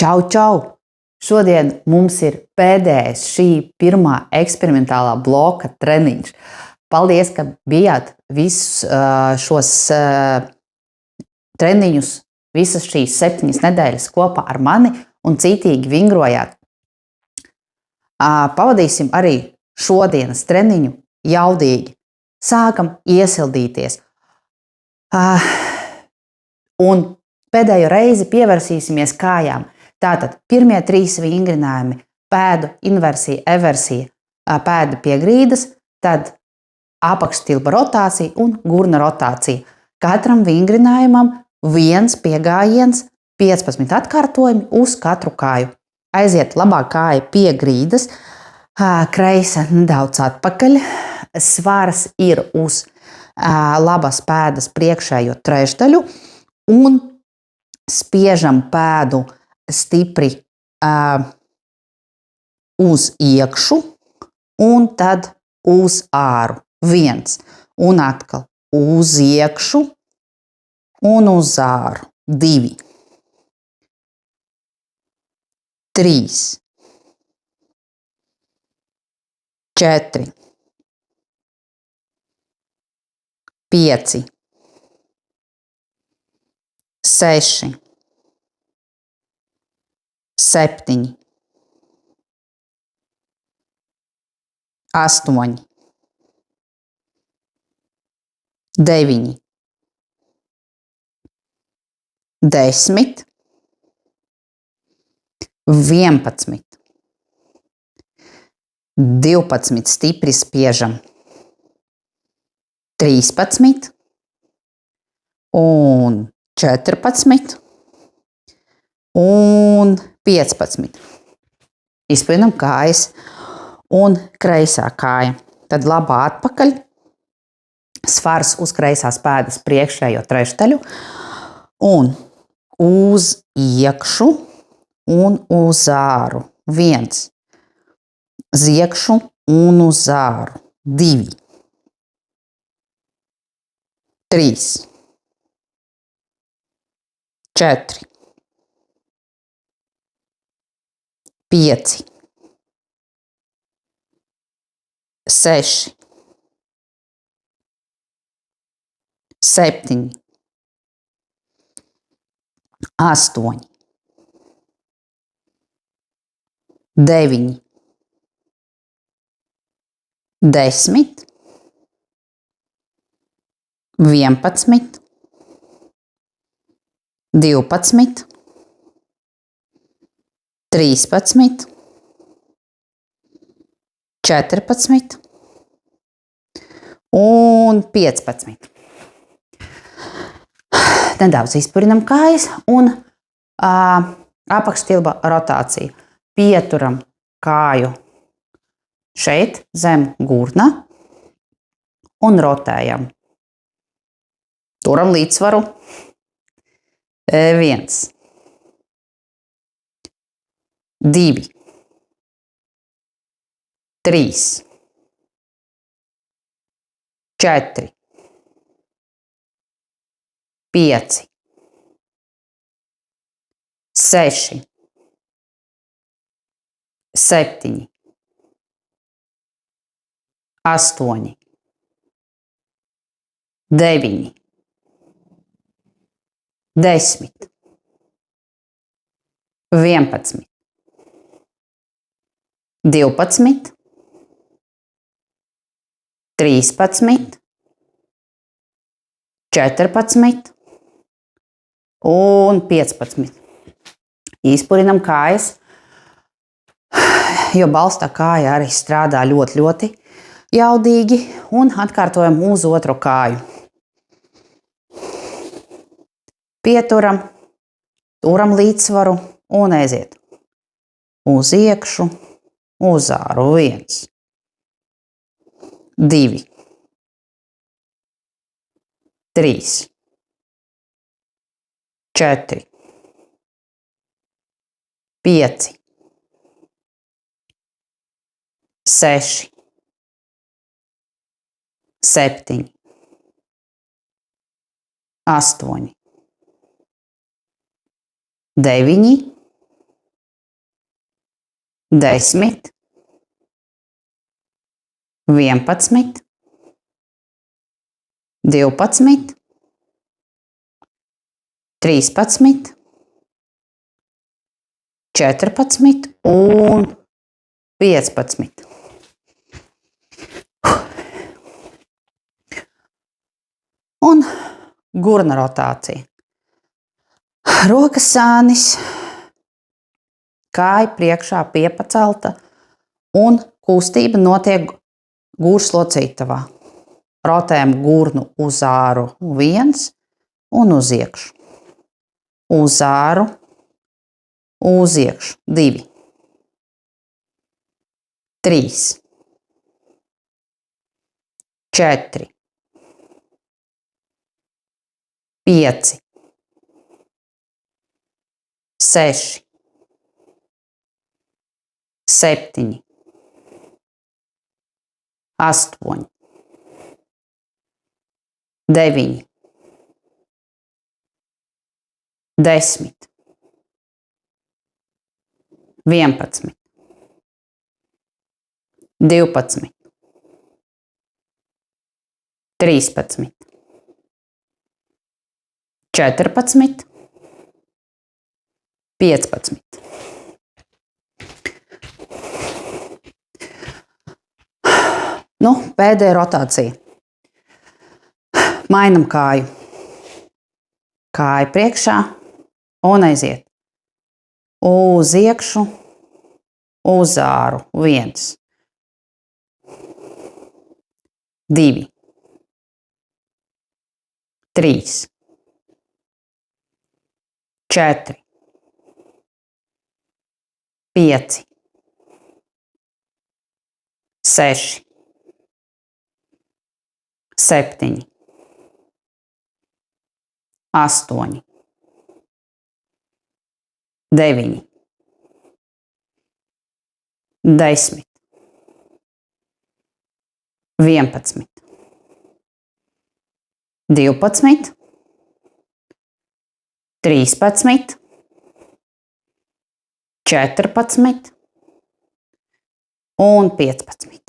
Čau, čau! Šodien mums ir pēdējais šī pirmā eksperimentālā bloka treniņš. Paldies, ka bijāt visus šos treniņus, visas šīs 7 nedēļas kopā ar mani un cītīgi vingrojāt. Pavadīsim arī šodienas treniņu jaudīgi. Sākam iesildīties. Un pēdējo reizi pievērsīsimies kājām. Tātad pirmie 3 vingrinājumi – pēdu inversija, eversija, pēda pie grīdas, tad apakšstilba rotācija un gurna rotācija. Katram vingrinājumam 1 piegājiens, 15 atkārtojumi uz katru kāju. Aiziet labā kāja pie grīdas, kreisa nedaudz atpakaļ, svars ir uz labas pēdas priekšējo trešdaļu un spiežam pēdu stipri uz iekšu un tad uz āru. 1. Un atkal uz iekšu un uz āru. 2. 3. 4. 5. 6. 7, 8, 9, 10, 11, 12 stipri spiežam, 13 un 14 un 15. Izplinam kājas un kreisā kāja. Tad labā atpakaļ, svars uz kreisās pēdas priekšējo trešdaļu un uz iekšu un uz āru. 1. Uz iekšu un uz āru. 2. 3. 4. 5, 6, 7, 8, 9, 10, 11, 12, 13, 14 un 15. Nedaudz izpurinam kājas un apakšstilba rotācija. Pieturam kāju šeit zem gurna un rotējam. Turam līdzsvaru. 1. 2, 3, 4, 5, 6, 7, 8, 9, 10, 11, 12, 13, 14 un 15. Izpurinam kājas, jo balstā kāja arī strādā ļoti jaudīgi un atkārtojam uz otru kāju. Pieturam, turam līdzsvaru un aiziet uz iekšu, uz āru. 1, 2, 3, 4, 5, 6, 7, 8, 9, 10, 11, 12, 13, 14 un 15. Un gurna rotācija. Rokas sānis, kāja priekšā piepacelta un kustība notiek gūžslocītavā. Rotējam gurnu uz āru 1 un uz iekšu. Uz āru, uz iekšu 2, 3, 4, 5, 6, 7, 8, 9, 10, 11, 12, 13, 14, 15. Pēdējā rotācija. Mainam kāju. Kāja priekšā un aiziet. Uz iekšu, uz āru 1, 2, 3, 4, 5, 6, 7, 8, 9, 10, 11, 12, 13, 14 un 15.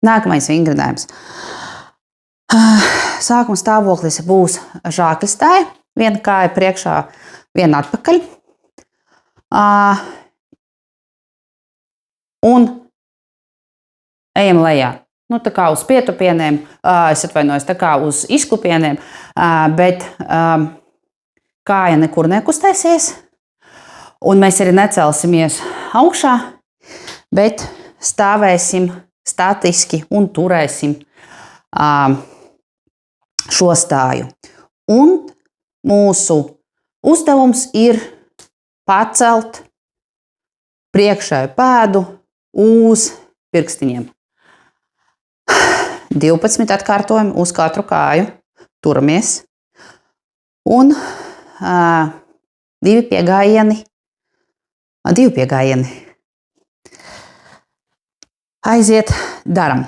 Nākamais vingrinājums. Sākuma stāvoklis būs žāklistāja. Viena kāja priekšā, viena atpakaļ. Un ejam lejā. Tā kā uz pietupieniem, es atvainojos, tā kā uz izklupieniem, bet kāja nekur nekustēsies. Un mēs arī necelsimies augšā, bet stāvēsim statiski un turēsim šo stāju. Un mūsu uzdevums ir pacelt priekšēju pēdu uz pirkstiņiem. 12 atkārtojumi uz katru kāju. Turamies. Un 2 piegājieni. Aiziet, daram.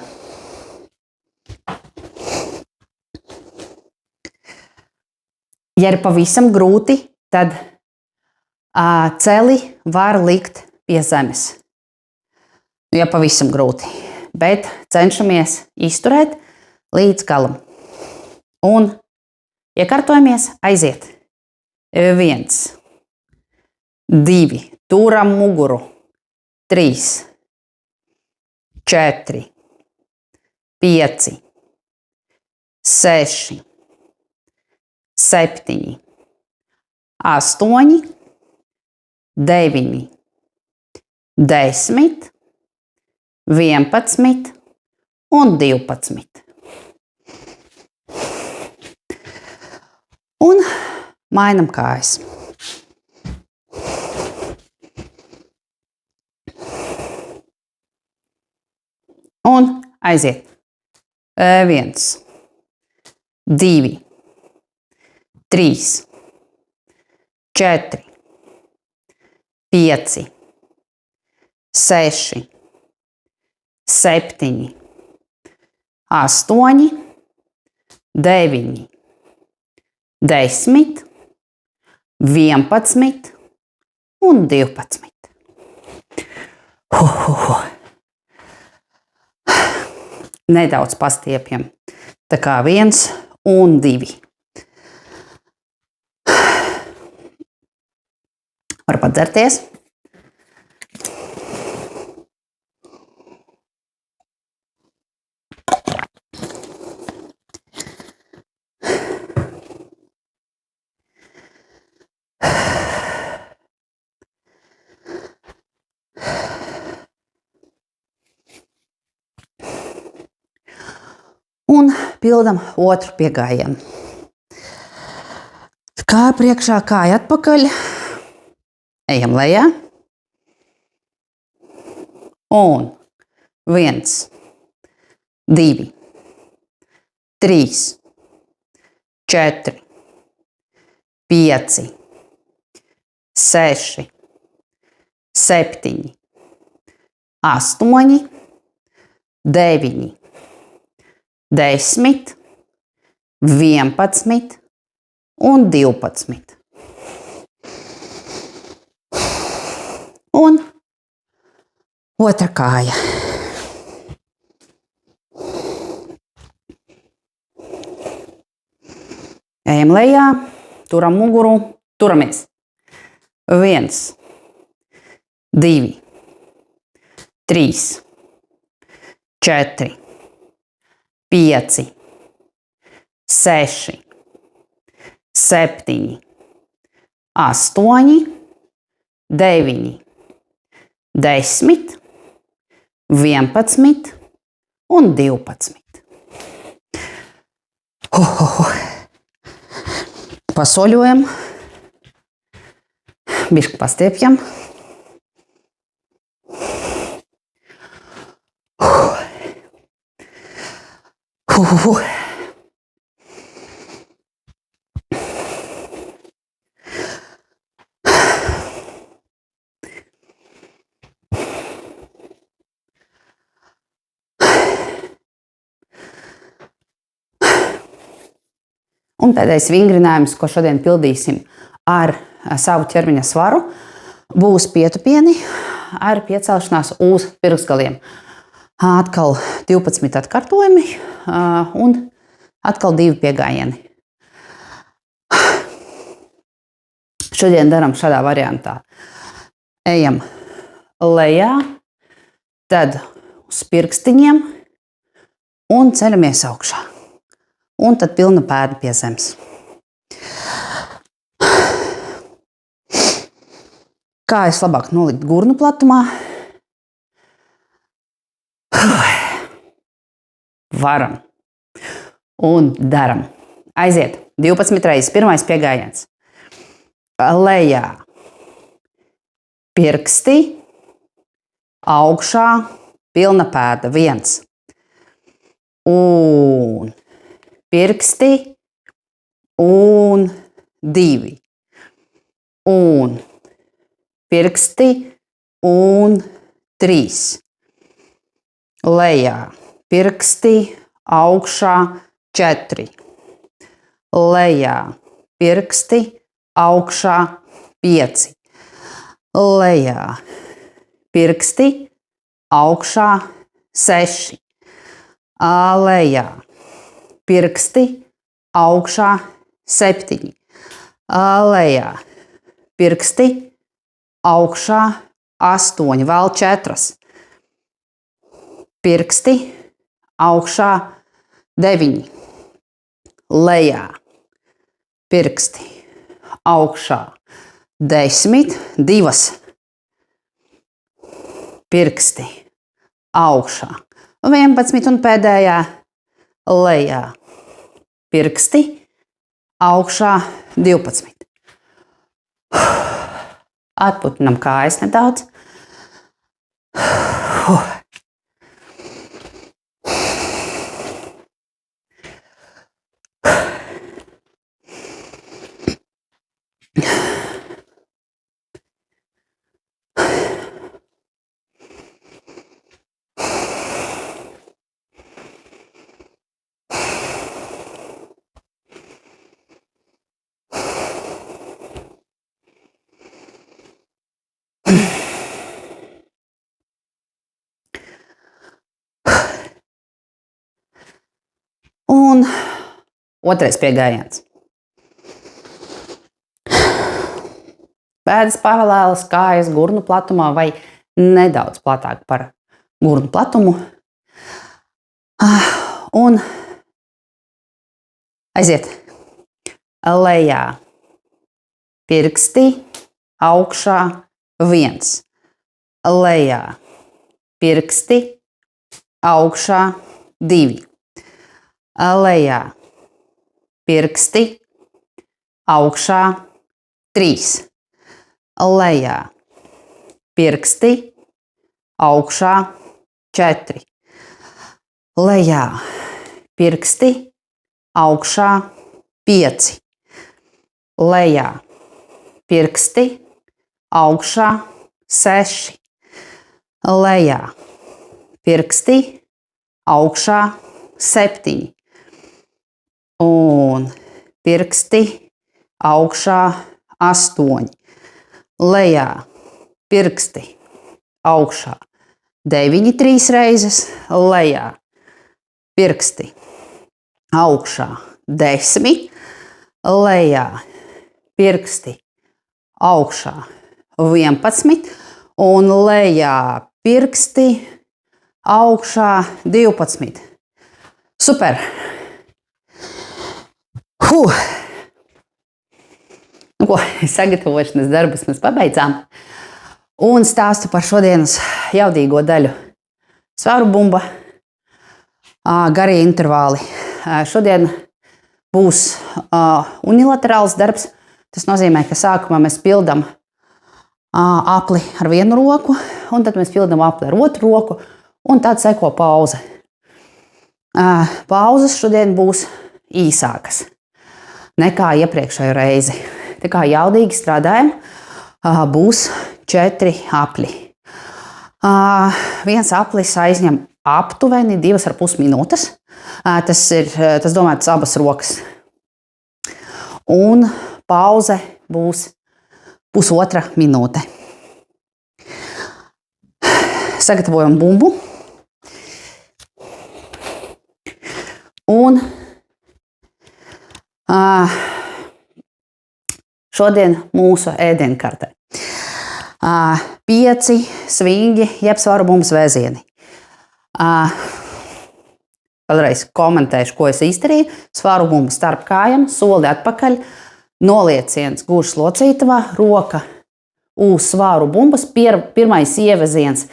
Ja ir pavisam grūti, tad celi var likt pie zemes. Ja pavisam grūti, bet cenšamies izturēt līdz galam. Un iekārtojamies, aiziet. 1, 2, turam muguru. 3, 4, 5, 6, 7, 8, 9, 10, 11 un 12. Un mainam kājas. Un aiziet. 1, 2, 3, 4, 5, 6, 7, 8, 9, 10, 11 un 12. Nedaudz pastiepjam. Tā kā 1 un 2. Var padzerties. Un pildam otru piegājienu. Kāja priekšā, kāja atpakaļ. Ejam lejā. Un 1, 2, 3, 4, 5, 6, 7, 8, 9, 10, 11 un 12. Un otra kāja. Ejam lejā, turam muguru, turamies. 1, 2, 3, 4, 5, 6, 7, 8, 9, 10, 11 un 12. Pasoļojam, bišķi pastiepjam. Un pēdējais vingrinājums, ko šodien pildīsim ar savu ķermeņa svaru, būs pietupieni ar piecelšanās uz pirkstgaliem. Atkal 12 atkārtojumi un atkal 2 piegājieni. Šodien daram šādā variantā. Ejam lejā, tad uz pirkstiņiem un ceļamies augšā. Un tad pilna pēda pie zemes. Kājas labāk nolikt gurnu platumā. Varam. Un daram. Aiziet. 12 reizes. Pirmais piegājiens. Lejā. Pirksti. Augšā. Pilna pēda. 1. Un pirksti. Un 2. Un pirksti. Un 3. Lejā. Pirksti. Augšā. 4. Lejā. Pirksti. Augšā. 5. Lejā. Pirksti. Augšā. 6. Lejā. Pirksti. Augšā. 7. Lejā. Pirksti. Augšā. 8. Vēl 4. Pirksti. Augšā. 9. Lejā. Pirksti. Augšā. 10. 2. Pirksti. Augšā. 11 un pēdējā. Lejā. Pirksti. Augšā. 12. Atputinam kājas nedaudz. Otrais piegājiens. Pēdas paralēlas kājas gurnu platumā vai nedaudz platāk par gurnu platumu. Un aiziet lejā. Pirksti augšā 1. Lejā. Pirksti augšā 2. Lejā. Pirksti augšā 3. Lejā. Pirksti augšā 4. Lejā. Pirksti augšā 5. Lejā. Pirksti augšā 6. Lejā. Pirksti augšā 7. Un pirksti augšā 8. Lejā. Pirksti augšā 9 3 reizes. Lejā. Pirksti augšā 10. Lejā. Pirksti augšā 11. Un lejā pirksti augšā 12. Super! Nu ko, sagatavošanas darbus mēs pabeidzām. Un stāstu par šodienas jaudīgo daļu. Svaru bumba, garie intervāli. Šodien būs unilaterāls darbs. Tas nozīmē, ka sākumā mēs pildam apli ar vienu roku, un tad mēs pildam apli ar otru roku, un tad seko pauze. Pauzes šodien būs īsākas nekā iepriekšējo reizi. Tā kā jaudīgi strādājam, būs 4 apļi. Viens aplis aizņem aptuveni 2,5 minūtes. Tas domāts abas rokas. Un pauze būs 1,5 minūte. Sagatavojam bumbu. Un šodien mūsu ēdienkarte. 5 svingi, jeb svaru bumbas vēzieni. Vēlreiz komentēšu, ko es izdarīju. Svaru bumbu starp kājām, soli atpakaļ, nolieciens gūžas locītavā, roka uz svaru bumbas, pirmais ieveziens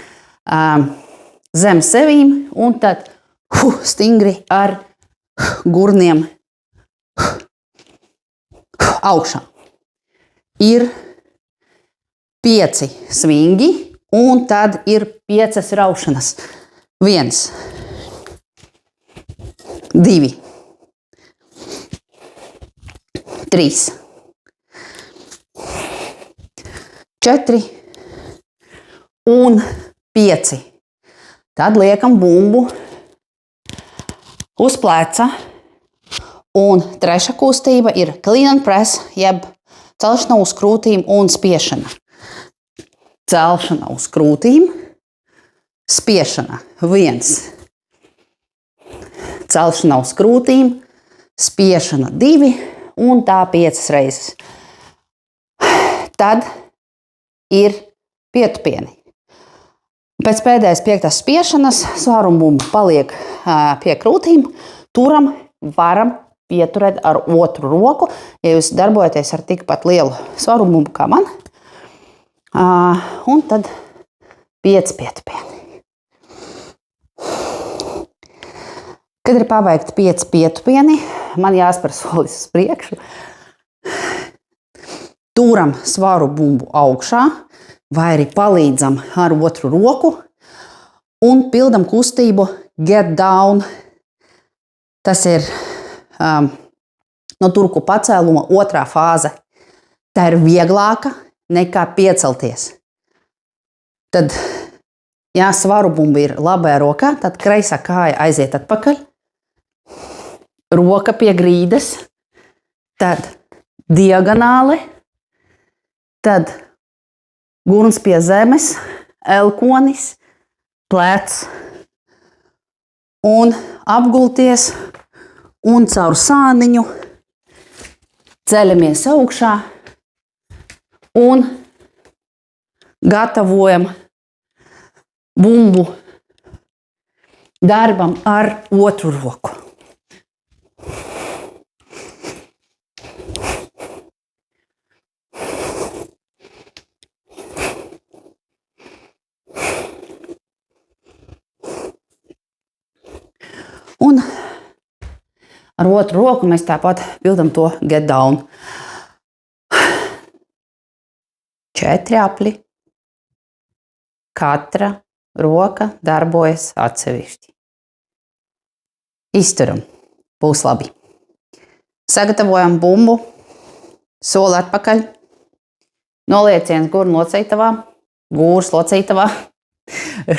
zem sevīm, un tad stingri ar gurniem augšā. Ir 5 svingi, un tad ir 5 raušanas. 1, 2, 3, 4 un 5. Tad liekam bumbu uz pleca. Un trešā kustība ir clean and press, jeb celšana uz krūtīm un spiešana. Celšana uz krūtīm, spiešana 1. Celšana uz krūtīm, spiešana 2 un tā 5 reizes. Tad ir pietupieni. Pēc pēdējais 5. spiešanas svaru bumba paliek pie krūtīm, turam, varam pieturēt ar otru roku, ja jūs darbojaties ar tikpat lielu svaru bumbu kā man. Un tad 5 pietupieni. Kad ir pabeigti 5 pietupieni, man jāspēr solis uz priekšu. Turam svaru bumbu augšā, vai arī palīdzam ar otru roku un pildam kustību get down. Tas ir no turku pacēluma otrā fāze. Tā ir vieglāka nekā piecelties. Tad, ja svaru bumba ir labajā rokā, tad kreisā kāja aiziet atpakaļ. Roka pie grīdas, tad diagonāli, tad gurns pie zemes, elkonis, plecs un apgulties un caur sāniņu ceļamies augšā un gatavojam bumbu darbam ar otru roku. Un ar otru roku mēs tāpat pildam to get down. 4 apli. Katra roka darbojas atsevišķi. Izturam. Būs labi. Sagatavojam bumbu. Soli atpakaļ. Nolieciens gurnu locītavā. Gūrs locītavā.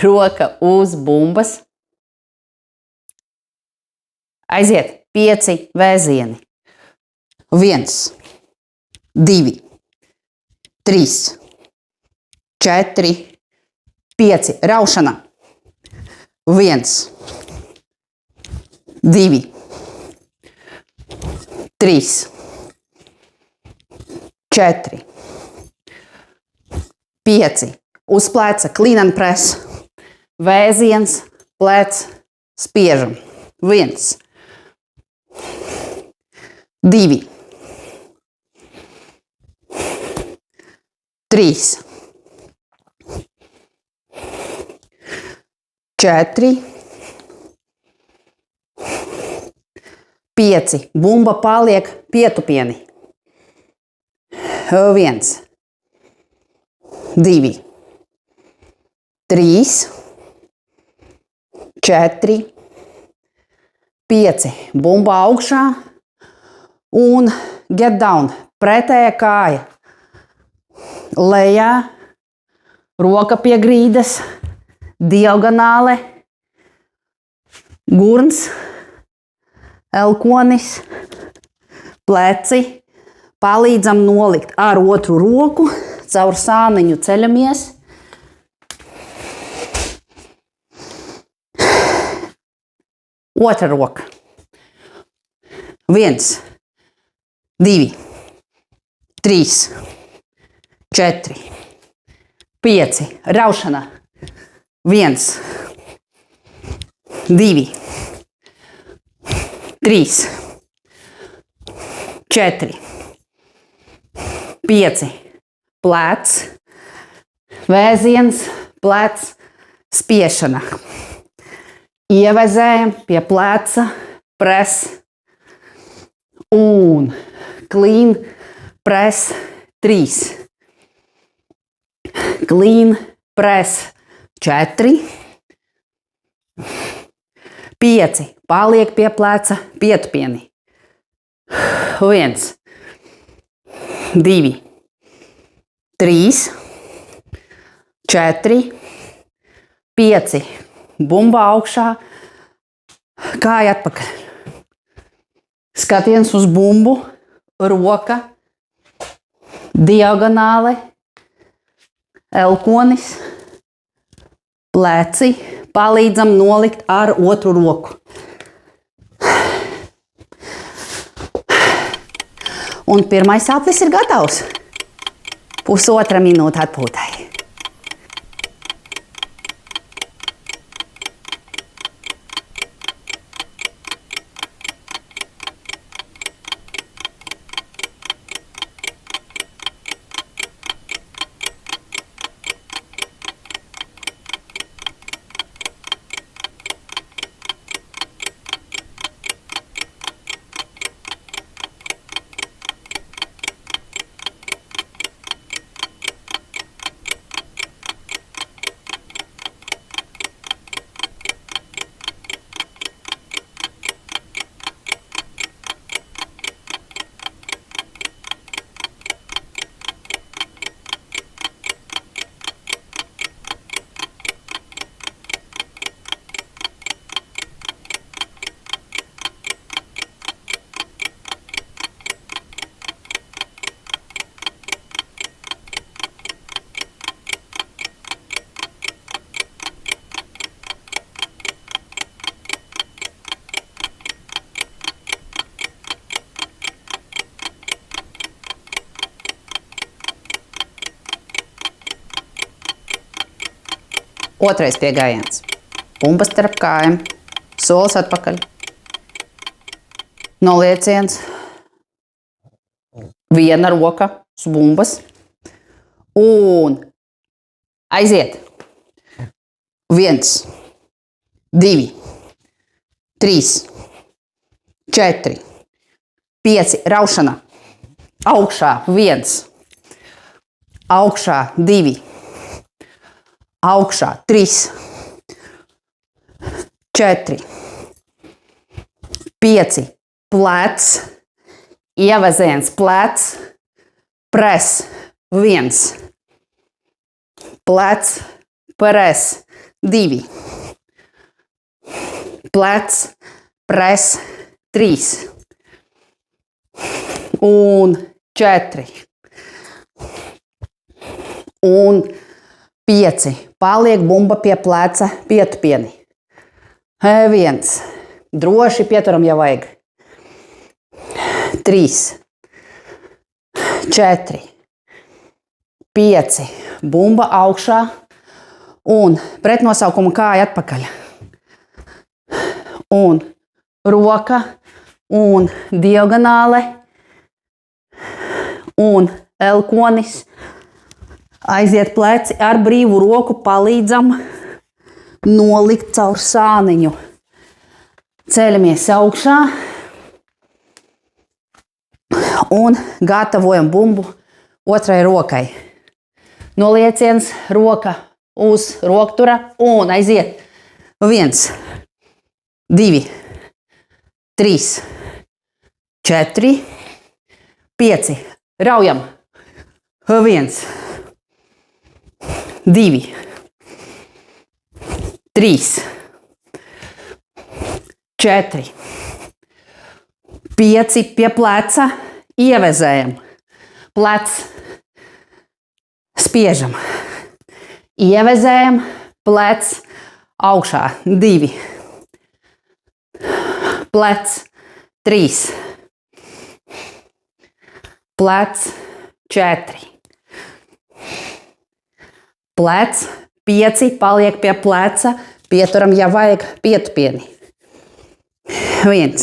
Roka uz bumbas. Aiziet 5 vēzieni. 1, 2, 3, 4, 5. Raušana. 1, 2, 3, 4, 5. Uz pleca clean and press. Vēziens, plec, spiežam. 1, 2, 3, 4, 5. Bumba paliek pietupieni. 1, 2, 3, 4, 5. Bumba augšā. Un get down. Pretējā kāja. Lejā. Roka pie grīdas. Diagonāle. Gurns. Elkonis. Pleci. Palīdzam nolikt ar otru roku. Caur sāniņu ceļamies. Otra roka. 1, 2, 3, 4, 5. Raušana. 1, 2, 3, 4, 5. Plec. Vēziens, plec, spiešana. Ievezējam pie pleca, press un clean, press 3. Clean, press 4. 5. Paliek pie pleca, pietupieni. 1, 2, 3, 4, 5. Bumba augšā, kāja atpakaļ. Skatiens uz bumbu, roka, diagonāle, elkonis, pleci, palīdzam nolikt ar otru roku. Un pirmais aplis ir gatavs. 1,5 minūte atpūtai. Otrais piegājiens. Bumba starp kājām. Solis atpakaļ. Nolieciens. Viena roka uz bumbas. Un aiziet. 1, 2, 3, 4, 5. Raušana. Augšā 1. Augšā 2. Augšā 3. 4. 5. Plec. Ievaziens plec. Pres. 1. Plec. Pres. 2. Plec. Pres. 3. Un 4. Un 5. Paliek bumba pie pleca pietupieni. 1. Droši pieturam, ja vajag. 3. 4. 5. Bumba augšā un pretnosaukuma kāja atpakaļ. Un roka un diagonāle un elkonis. Aiziet pleci ar brīvu roku, palīdzam nolikt caur sāniņu. Ceļamies augšā un gatavojam bumbu otrai rokai. Nolieciens roka uz roktura un aiziet. 1, 2, 3, 4, 5. Raujam. 1, 2, 3, 4, 5. Pie pleca ievezējam. Plec spiežam. Ievezējam. Plec augšā. 2. Plec 3. Plec 4. Plec 5. Paliek pie pleca. Pieturam, ja vajag, pietupieni. 1,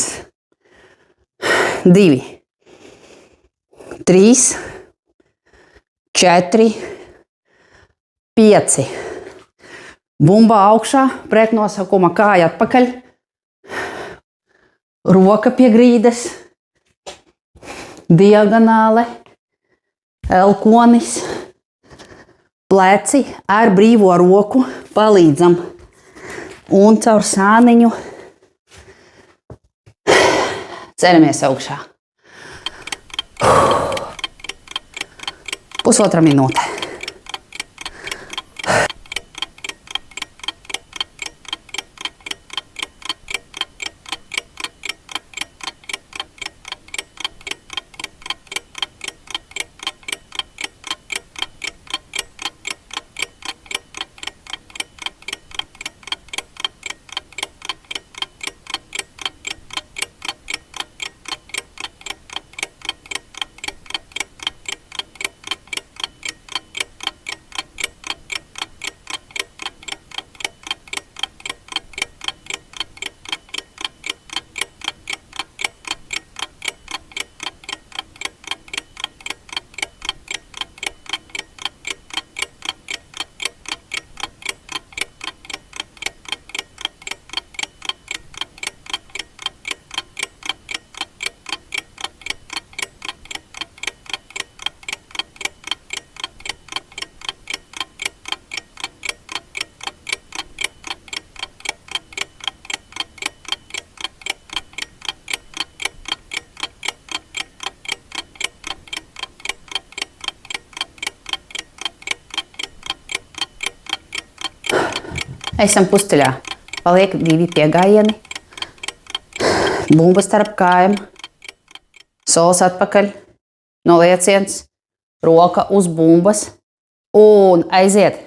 2, 3, 4, 5. Bumba augšā, pretnosaukuma kāja atpakaļ. Roka pie grīdas. Diagonāle. Elkonis. Pleci ar brīvo roku palīdzam. Un caur sāniņu ceļamies augšā. Pusotra minūte. Esam pusceļā. Paliek 2 piegājieni. Bumba starp kājām. Solis atpakaļ. Nolieciens. Roka uz bumbas. Un aiziet.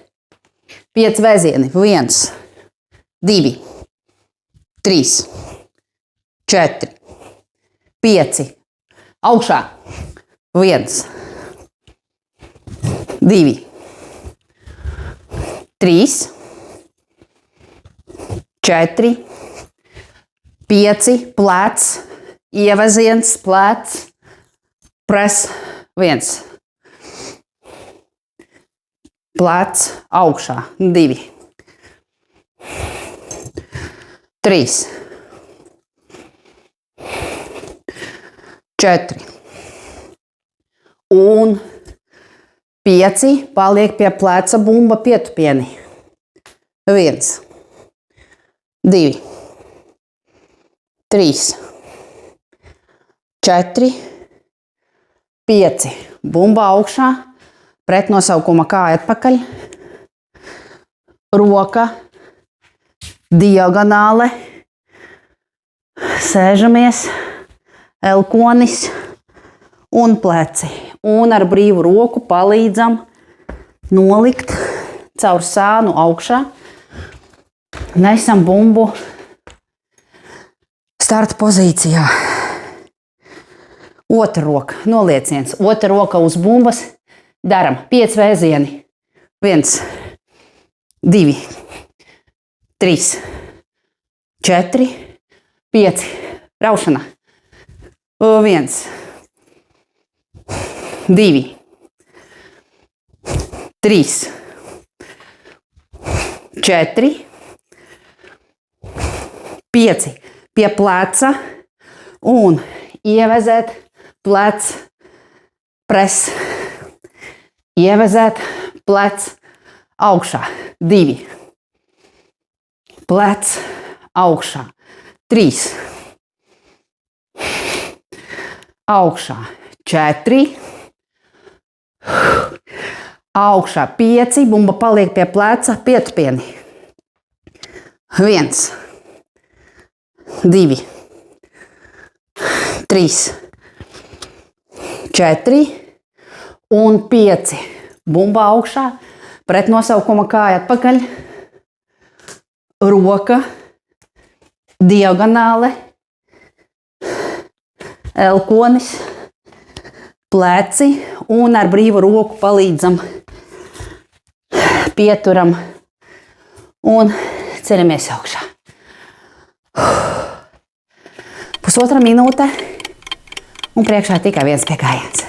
5 vēzieni. 1, 2, 3, 4, 5. Augšā. 1, 2, 3, 4, 5, plec, ievaziens, plec, pres, 1. Plec, augšā, 2. 3, 4. Un 5, paliek pie pleca bumba pietupieni. 1, 2, 3, 4, 5. Bumba augšā, pretnosaukuma kāja atpakaļ, roka, diagonāle, sēžamies, elkonis un pleci. Un ar brīvu roku palīdzam nolikt caur sānu augšā. Nesam bumbu starta pozīcijā. Otra roka, nolieciens. Otra roka uz bumbas. Daram 5 vēzieni. 1, 2, 3, 4, 5. Raušana. 1, 2, 3, 4, 5. Pie pleca un ievezēt plec, pres. Ievezēt plec augšā. 2. Plec augšā. 3. Augšā. 4. Augšā. 5. Bumba paliek pie pleca pietupieni. 1, 2, 3, 4 un 5. Bumba augšā, pretnosaukuma kāja atpakaļ, roka, diagonāle, elkonis, pleci un ar brīvu roku palīdzam, pieturam un ceļamies augšā. Pusotra minūte un priekšā tikai viens piegājiens.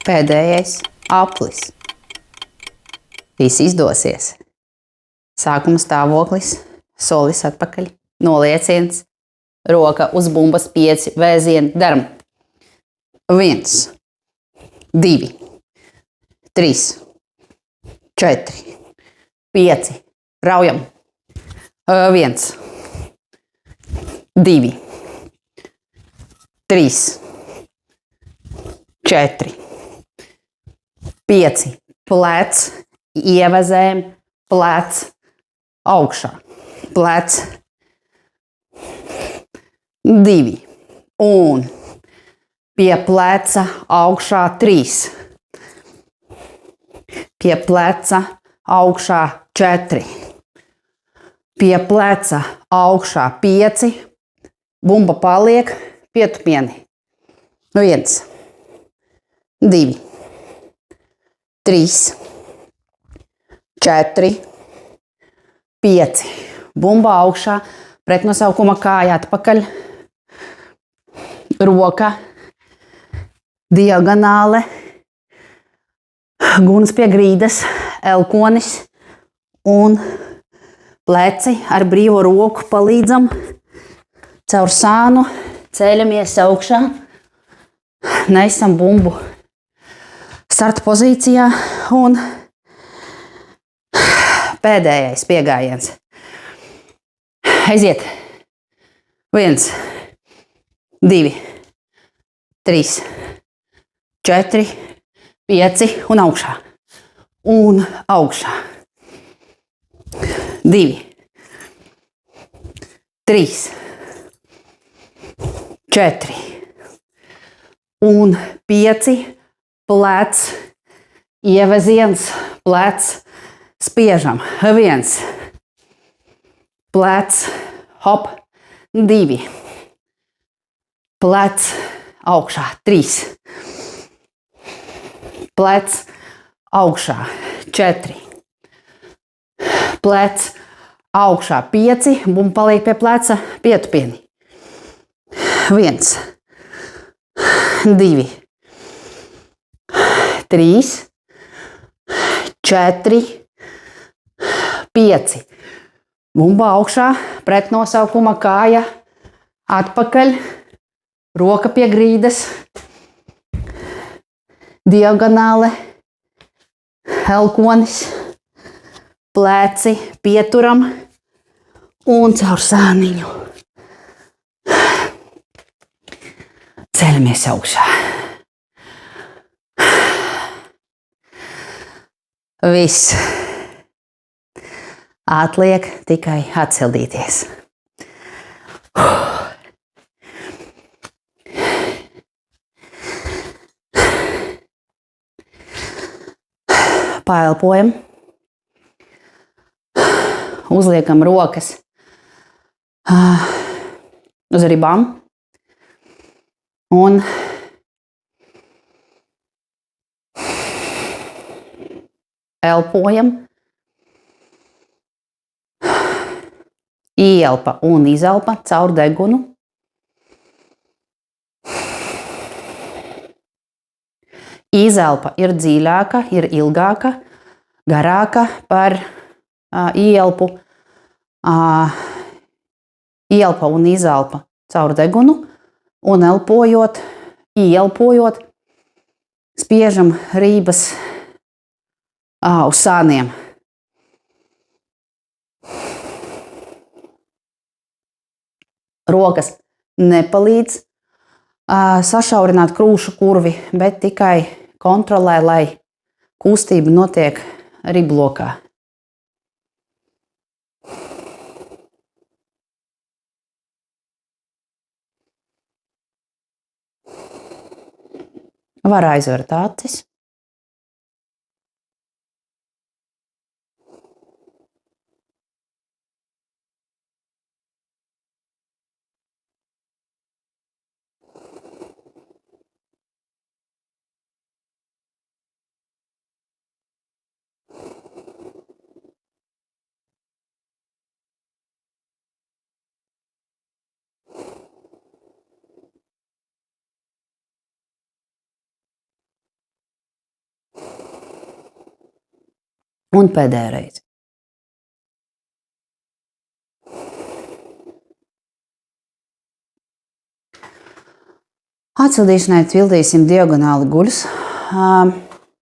Pēdējais aplis. Viss izdosies. Sākuma stāvoklis, solis atpakaļ, nolieciens, roka uz bumbas 5 vēzieni, daram. 1, 2, 3, 4, 5, raujam. 1, 2, 3, 4, 5, plec, ievezēm, plec, augšā, plec, 2 un pie pleca augšā 3, pie pleca augšā 4, pie pleca augšā 5, bumba paliek pietupieni. 1, 2, 3, 4, 5. Bumba augšā, pretnosaukuma kāja atpakaļ, roka, diagonāle, guns pie grīdas, elkonis un pleci ar brīvo roku palīdzam caur sānu, ceļamies augšā, nesam bumbu starta pozīcijā un pēdējais piegājiens. Aiziet. 1, 2, 3, 4, 5 un augšā. Un augšā. 2, 3, 4 un 5. Plec, ieveziens, plec, spiežam. 1, plec, hop, 2, plec, augšā, 3, plec, augšā, 4, plec, augšā, 5, bumba paliek pie pleca, pietupieni. 1, 2, 3, 4, 5. Bumba augšā, pretnosaukuma kāja, atpakaļ, roka pie grīdas, diagonāle, elkonis, pleci, pieturam un caur sāniņu. Ceļamies augšā. Viss. Atliek tikai atsildīties. Paelpojam. Uzliekam rokas uz ribām. Un elpojam. Ielpa un izelpa caur degunu. Izelpa ir dziļāka, ir ilgāka, garāka par ielpu. Ielpa un izelpa caur degunu. Un elpojot, ielpojot, spiežam rības uz sāniem. Rokas nepalīdz sašaurināt krūšu kurvi, bet tikai kontrolē, lai kustība notiek riblokā. Var aizvērt acis. Un pēdējā reize. Atsildīšanai pildīsim diagonāli guļus.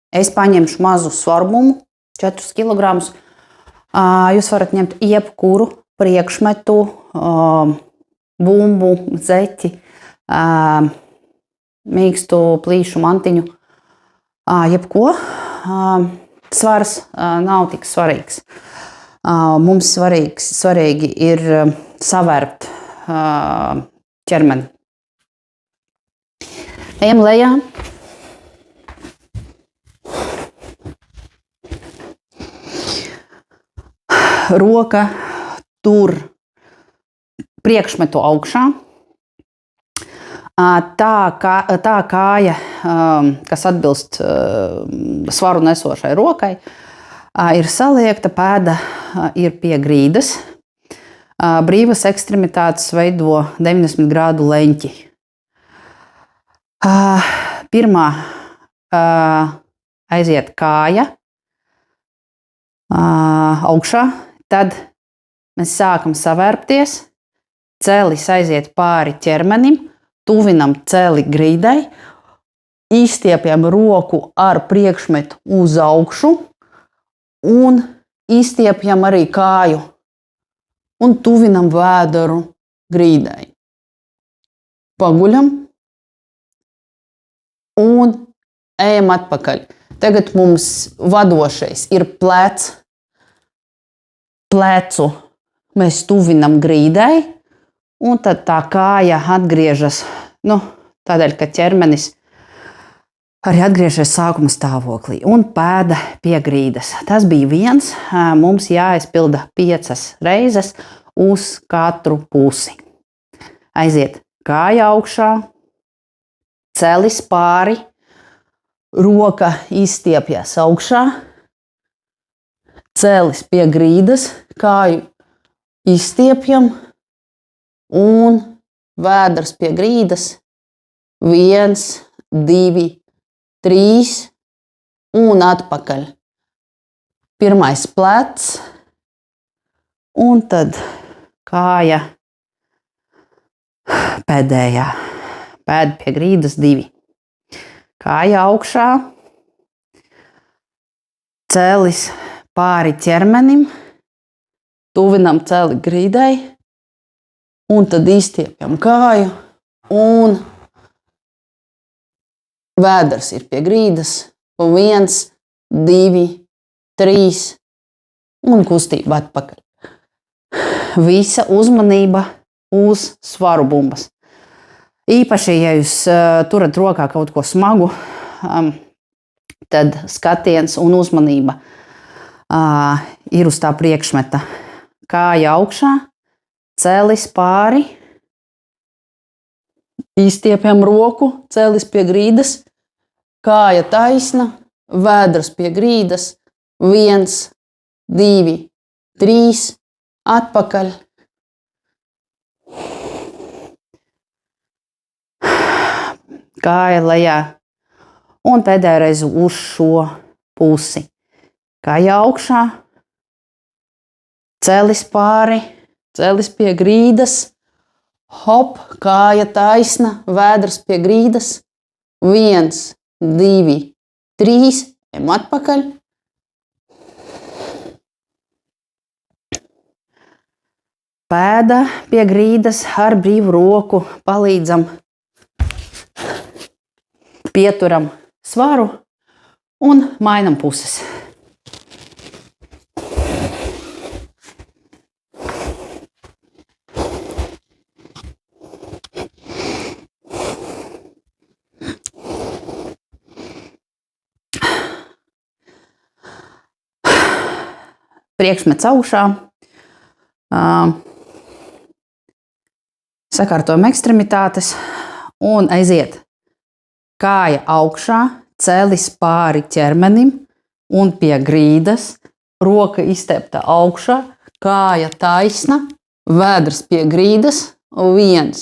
Es paņemšu mazu svarmumu, 4 kg. Jūs varat ņemt jebkuru priekšmetu, bumbu, zeķi, mīkstu plīšu mantiņu, jebko. Svars nav tik svarīgs. Mums svarīgi ir savērpt ķermeni. Ejam lejā. Roka tur priekšmetu augšā. Tā kāja, kas atbilst svaru nesošai rokai, ir saliekta, pēda ir pie grīdas. Brīvas ekstremitātes veido 90 grādu leņķi. Pirmā aiziet kāja augšā, tad mēs sākam savērpties, celis aiziet pāri ķermenim, tuvinam celi grīdai, izstiepjam roku ar priekšmetu uz augšu un izstiepjam arī kāju un tuvinam vēderu grīdai. Paguļam un ejam atpakaļ. Tagad mums vadošais ir plecu mēs tuvinam grīdai, un tad tā kāja atgriežas, tādēļ, ka ķermenis arī atgriežas sākuma stāvoklī un pēda pie grīdas. Tas bija viens, mums jāizpilda 5 reizes uz katru pusi. Aiziet kāja augšā, celis pāri, roka izstiepjas augšā, celis pie grīdas, kāju izstiepjam un vēders pie grīdas. 1, 2, 3 un atpakaļ. Pirmais plecs un tad kāja pēdējā. Pēda pie grīdas 2. Kāja augšā, celis pāri ķermenim, tuvinam celi grīdai un tad izstiepjam kāju un vēders ir pie grīdas. 1, 2, 3 un kustība atpakaļ. Visa uzmanība uz svaru bumbas. Īpaši, ja jūs turat rokā kaut ko smagu, tad skatiens un uzmanība ir uz tā priekšmeta. Kāja augšā, celis pāri, izstiepjam roku, celis pie grīdas, kāja taisna, vēders pie grīdas, 1, 2, 3, atpakaļ. Kāja lejā un pēdējā reize uz šo pusi. Kāja augšā, celis pāri, celis pie grīdas, hop, kāja taisna, vēders pie grīdas, 1, 2, 3, ejam atpakaļ. Pēda pie grīdas ar brīvu roku palīdzam, pieturam svaru un mainam puses. Priekšmets augšā, sakārtojam ekstremitātes un aiziet. Kāja augšā, celis pāri ķermenim un pie grīdas, roka izstiepta augšā, kāja taisna, vēders pie grīdas, 1,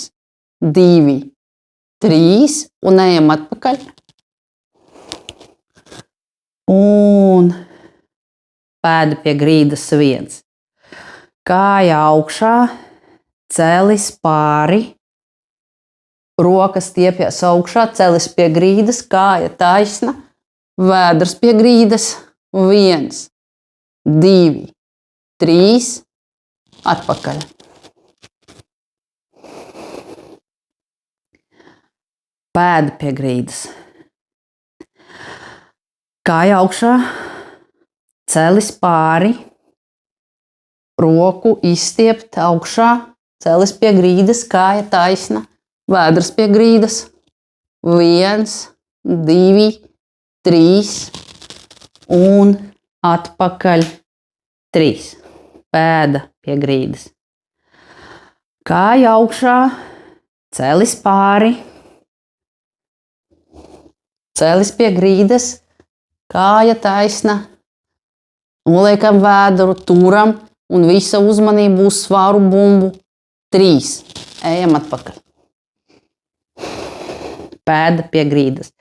2, 3 un ejam atpakaļ. Un pēda pie grīdas 1. Kāja augšā, celis pāri, rokas stiepjas augšā, celis pie grīdas, kāja taisna, vēders pie grīdas, 1, 2, 3, atpakaļ. Pēda pie grīdas. Kāja augšā, celis pāri, roku izstiept augšā, celis pie grīdas, kāja taisna, vēders pie grīdas, 1, 2, 3 un atpakaļ 3. Pēda pie grīdas. Kāja augšā, celis pāri, celis pie grīdas, kāja taisna, noliekam vēdru, turam un visa uzmanība uz svāru bumbu. 3. Ejam atpakaļ. Pēda pie grīdas.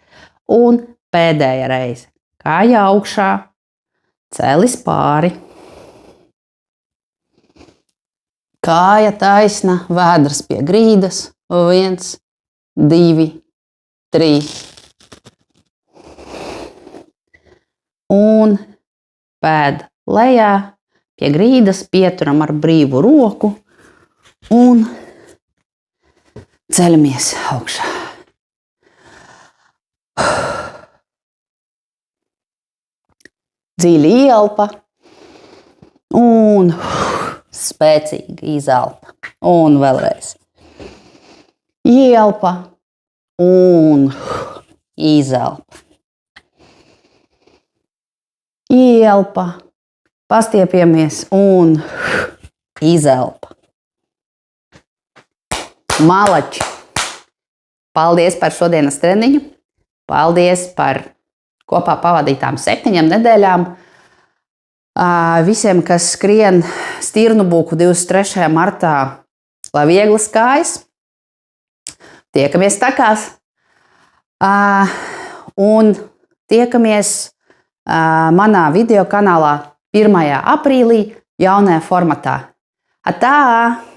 Un pēdējā reize. Kāja augšā, celis pāri. Kāja taisna, vēdras pie grīdas. 1, 2, 3. Un pēda lejā, pie grīdas, pieturam ar brīvu roku un ceļamies augšā. Dziļi ieelpa un spēcīgi izelpa. Un vēlreiz. Ieelpa un izelpa. Ieelpa, pastiepjamies un izelpa. Malači! Paldies par šodienas treniņu. Paldies par kopā pavadītām 7 nedēļām. Visiem, kas skrien Stirnu buku 23. martā, lai vieglas kājas. Tiekamies takās. Un tiekamies manā video kanālā 1. aprīlī jaunajā formatā. Atā!